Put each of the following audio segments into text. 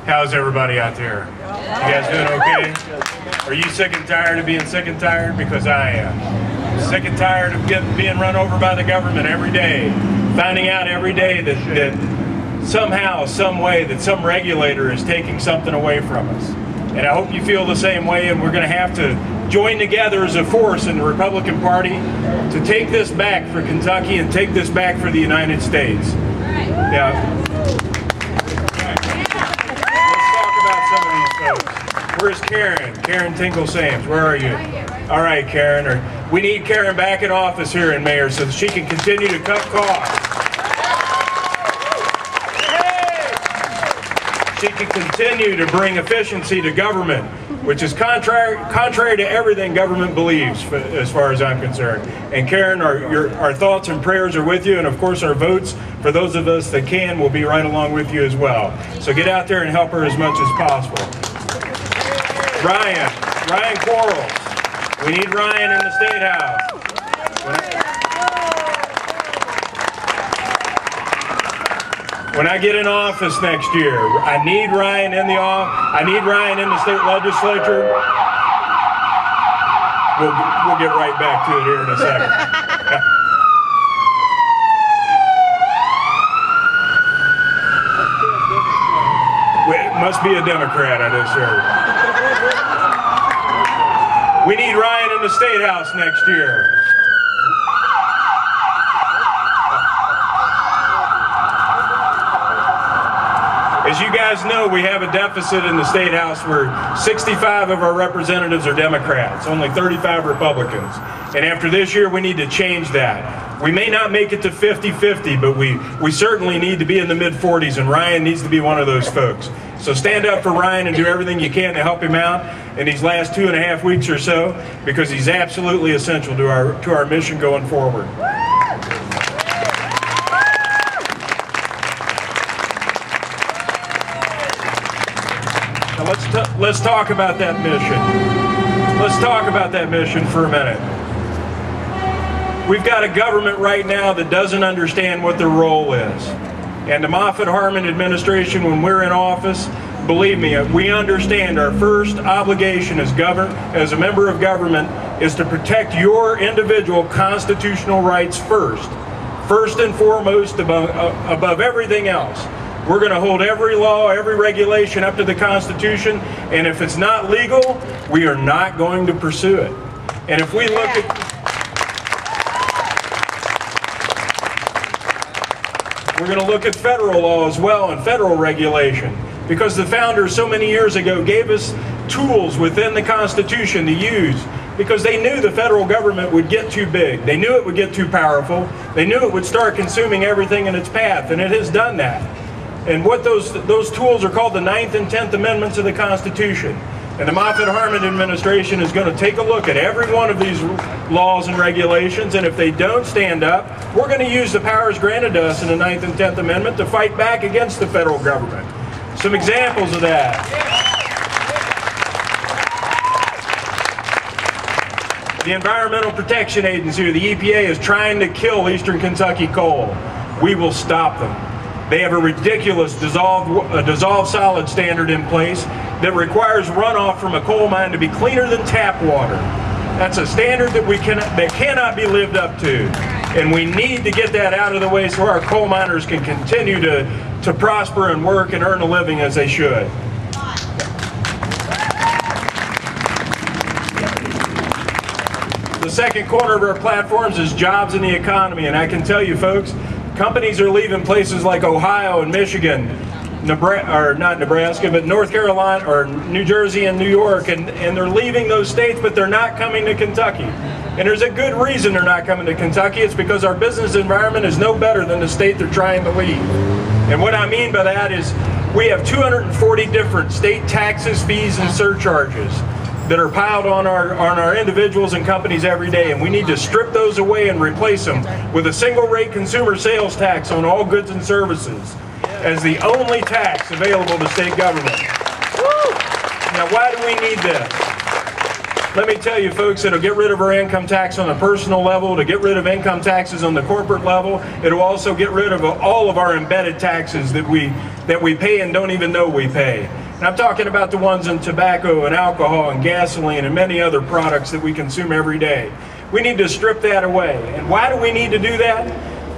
How's everybody out there? You guys doing okay? Are you sick and tired of being sick and tired? Because I am. Sick and tired of being run over by the government every day. Finding out every day that somehow, some way, that some regulator is taking something away from us. And I hope you feel the same way, and we're going to have to join together as a force in the Republican Party to take this back for Kentucky and take this back for the United States. Yeah. Where's Karen? Karen Tinkle-Sams, where are you? All right, Karen. We need Karen back in office here in Mayor so that she can continue to cut costs. She can continue to bring efficiency to government, which is contrary to everything government believes, as far as I'm concerned. And Karen, our thoughts and prayers are with you, and of course our votes, for those of us that can, will be right along with you as well. So get out there and help her as much as possible. Ryan Quarles. We need Ryan in the State House. When I get in office next year, I need Ryan in the state legislature. We'll get right back to it here in a second. It must be a Democrat, I just heard. We need Ryan in the State House next year. As you guys know, we have a deficit in the State House where 65 of our representatives are Democrats, only 35 Republicans. And after this year, we need to change that. We may not make it to 50-50, but we certainly need to be in the mid-40s, and Ryan needs to be one of those folks. So stand up for Ryan and do everything you can to help him out in these last 2.5 weeks or so, because he's absolutely essential to our mission going forward. Now let's talk about that mission. Let's talk about that mission for a minute. We've got a government right now that doesn't understand what their role is. And the Moffett-Harmon administration, when we're in office, believe me, we understand our first obligation as a member of government is to protect your individual constitutional rights first and foremost above everything else. We're going to hold every law, every regulation up to the Constitution, and if it's not legal, we are not going to pursue it. And if we look at... We're going to look at federal law as well and federal regulation, because the founders so many years ago gave us tools within the Constitution to use, because they knew the federal government would get too big. They knew it would get too powerful. They knew it would start consuming everything in its path, and it has done that. And what those tools are called the 9th and 10th Amendments of the Constitution. And the Moffett-Harmon administration is going to take a look at every one of these laws and regulations, and if they don't stand up, we're going to use the powers granted to us in the 9th and 10th Amendment to fight back against the federal government. Some examples of that. The Environmental Protection Agency, or the EPA, is trying to kill Eastern Kentucky coal. We will stop them. They have a ridiculous dissolved solid standard in place that requires runoff from a coal mine to be cleaner than tap water. That's a standard that cannot be lived up to. And we need to get that out of the way so our coal miners can continue to prosper and work and earn a living as they should. The second corner of our platforms is jobs in the economy, and I can tell you folks, companies are leaving places like Ohio and Michigan, not Nebraska, but North Carolina, or New Jersey and New York, and they're leaving those states, but they're not coming to Kentucky. And there's a good reason they're not coming to Kentucky. It's because our business environment is no better than the state they're trying to leave. And what I mean by that is we have 240 different state taxes, fees, and surcharges that are piled on our individuals and companies every day, and we need to strip those away and replace them with a single-rate consumer sales tax on all goods and services as the only tax available to state government. Now, why do we need this? Let me tell you, folks, it'll get rid of our income tax on a personal level, to get rid of income taxes on the corporate level. It'll also get rid of all of our embedded taxes that we pay and don't even know we pay. And I'm talking about the ones in tobacco and alcohol and gasoline and many other products that we consume every day. We need to strip that away. And why do we need to do that?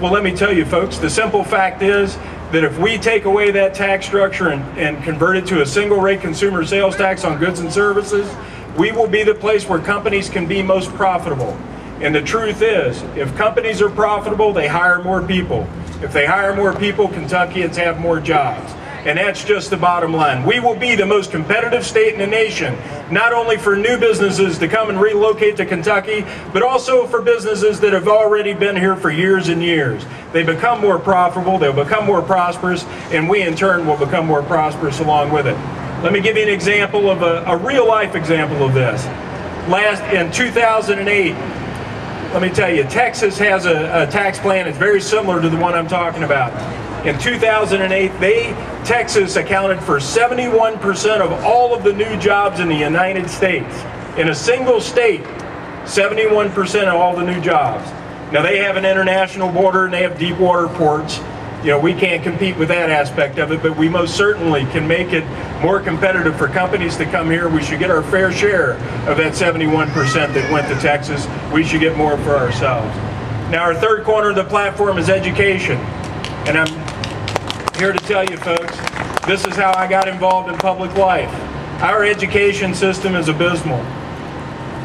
Well, let me tell you, folks, the simple fact is that if we take away that tax structure and convert it to a single rate consumer sales tax on goods and services, we will be the place where companies can be most profitable. And the truth is, if companies are profitable, they hire more people. If they hire more people, Kentuckians have more jobs. And that's just the bottom line. We will be the most competitive state in the nation, not only for new businesses to come and relocate to Kentucky, but also for businesses that have already been here for years and years. They become more profitable, they'll become more prosperous, and we in turn will become more prosperous along with it. Let me give you an example of a real-life example of this. In 2008, let me tell you, Texas has a tax plan that's very similar to the one I'm talking about. In 2008, Texas accounted for 71% of all of the new jobs in the United States. In a single state, 71% of all the new jobs. Now, they have an international border and they have deep water ports. You know, we can't compete with that aspect of it, but we most certainly can make it more competitive for companies to come here. We should get our fair share of that 71% that went to Texas. We should get more for ourselves. Now, our third corner of the platform is education. And I'm here to tell you, folks, this is how I got involved in public life. Our education system is abysmal.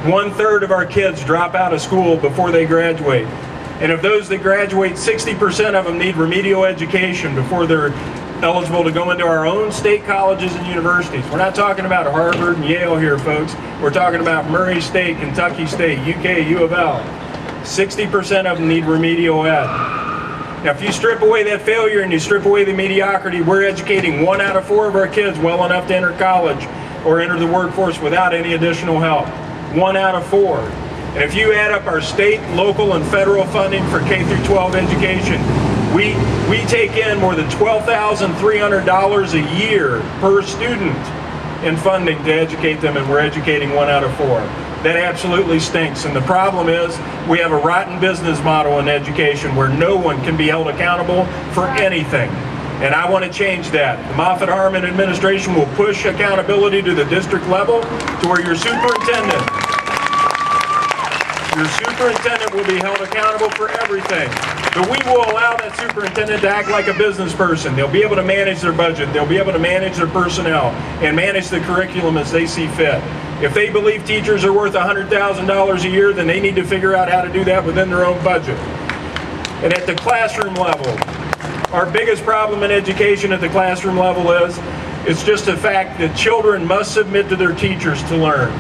1/3 of our kids drop out of school before they graduate. And of those that graduate, 60% of them need remedial education before they're eligible to go into our own state colleges and universities. We're not talking about Harvard and Yale here, folks. We're talking about Murray State, Kentucky State, UK, U of L. 60% of them need remedial ed. Now, if you strip away that failure and you strip away the mediocrity, we're educating 1 out of 4 of our kids well enough to enter college or enter the workforce without any additional help. 1 out of 4. And if you add up our state, local, and federal funding for K through 12 education, we take in more than $12,300 a year per student in funding to educate them, and we're educating 1 out of 4. That absolutely stinks. And the problem is we have a rotten business model in education where no one can be held accountable for anything. And I want to change that. The Moffett-Harmon administration will push accountability to the district level to where your superintendent will be held accountable for everything. But we will allow that superintendent to act like a business person. They'll be able to manage their budget. They'll be able to manage their personnel and manage the curriculum as they see fit. If they believe teachers are worth $100,000 a year, then they need to figure out how to do that within their own budget. And at the classroom level, our biggest problem in education at the classroom level is it's just a fact that children must submit to their teachers to learn.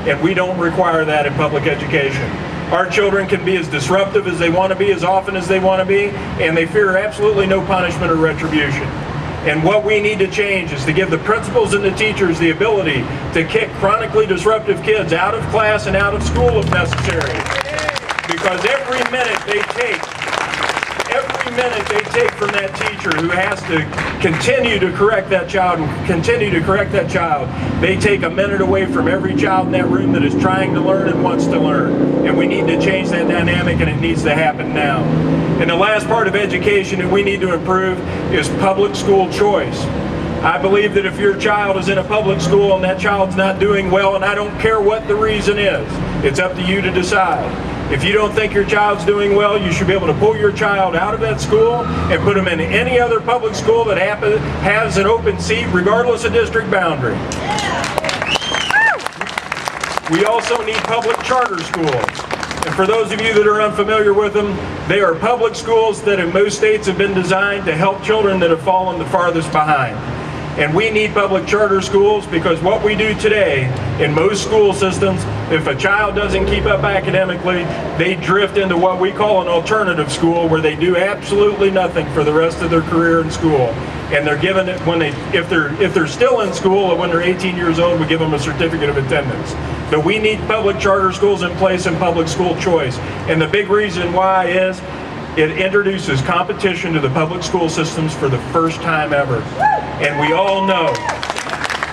And we don't require that in public education. Our children can be as disruptive as they want to be, as often as they want to be, and they fear absolutely no punishment or retribution. And what we need to change is to give the principals and the teachers the ability to kick chronically disruptive kids out of class and out of school if necessary. Because every minute they take from that teacher who has to continue to correct that child and continue to correct that child, they take a minute away from every child in that room that is trying to learn and wants to learn. And we need to change that dynamic, and it needs to happen now. And the last part of education that we need to improve is public school choice. I believe that if your child is in a public school and that child's not doing well, and I don't care what the reason is, it's up to you to decide. If you don't think your child's doing well, you should be able to pull your child out of that school and put them in any other public school that has an open seat, regardless of district boundary. We also need public charter schools. And for those of you that are unfamiliar with them, they are public schools that in most states have been designed to help children that have fallen the farthest behind. And we need public charter schools because what we do today in most school systems, if a child doesn't keep up academically, they drift into what we call an alternative school where they do absolutely nothing for the rest of their career in school. And they're given it when if they're still in school, when they're 18 years old, we give them a certificate of attendance. But we need public charter schools in place and public school choice. And the big reason why is it introduces competition to the public school systems for the first time ever. And we all know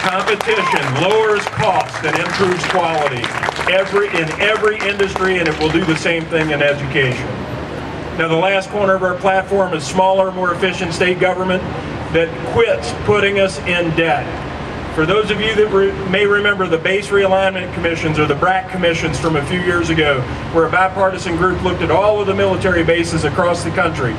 Competition lowers cost and improves quality in every industry, and it will do the same thing in education. Now, the last corner of our platform is smaller, more efficient state government that quits putting us in debt. For those of you that may remember the base realignment commissions or the BRAC commissions from a few years ago, where a bipartisan group looked at all of the military bases across the country,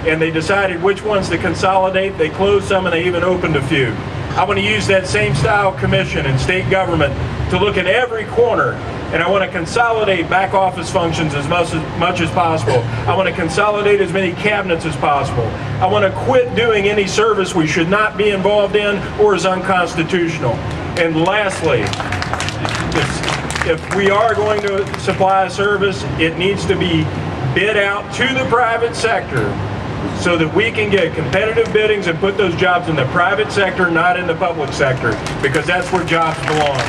and they decided which ones to consolidate. They closed some and they even opened a few. I want to use that same style commission in state government to look at every corner, and I want to consolidate back office functions as much as possible. I want to consolidate as many cabinets as possible. I want to quit doing any service we should not be involved in or is unconstitutional. And lastly, if we are going to supply a service, it needs to be bid out to the private sector so that we can get competitive biddings and put those jobs in the private sector, not in the public sector, because that's where jobs belong.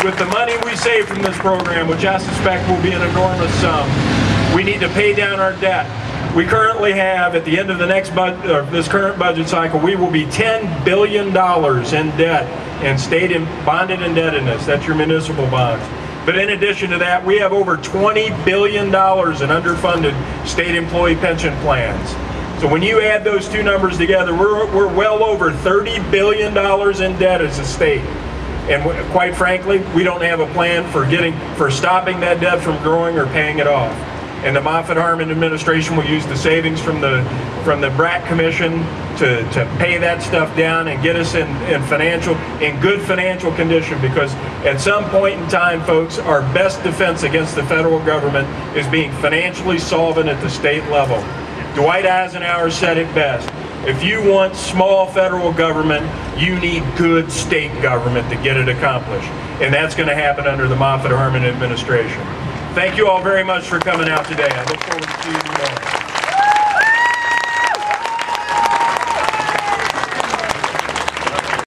With the money we save from this program, which I suspect will be an enormous sum, we need to pay down our debt. We currently have, at the end of the next this current budget cycle, we will be $10 billion in debt in state bonded indebtedness. That's your municipal bonds. But in addition to that, we have over $20 billion in underfunded state employee pension plans. So when you add those two numbers together, we're well over $30 billion in debt as a state. And quite frankly, we don't have a plan for stopping that debt from growing or paying it off. And the Moffett-Harmon administration will use the savings from the BRAC Commission to pay that stuff down and get us in good financial condition, because at some point in time, folks, our best defense against the federal government is being financially solvent at the state level. Dwight Eisenhower said it best. If you want small federal government, you need good state government to get it accomplished. And that's going to happen under the Moffett-Harmon administration. Thank you all very much for coming out today. I look forward to seeing you tomorrow.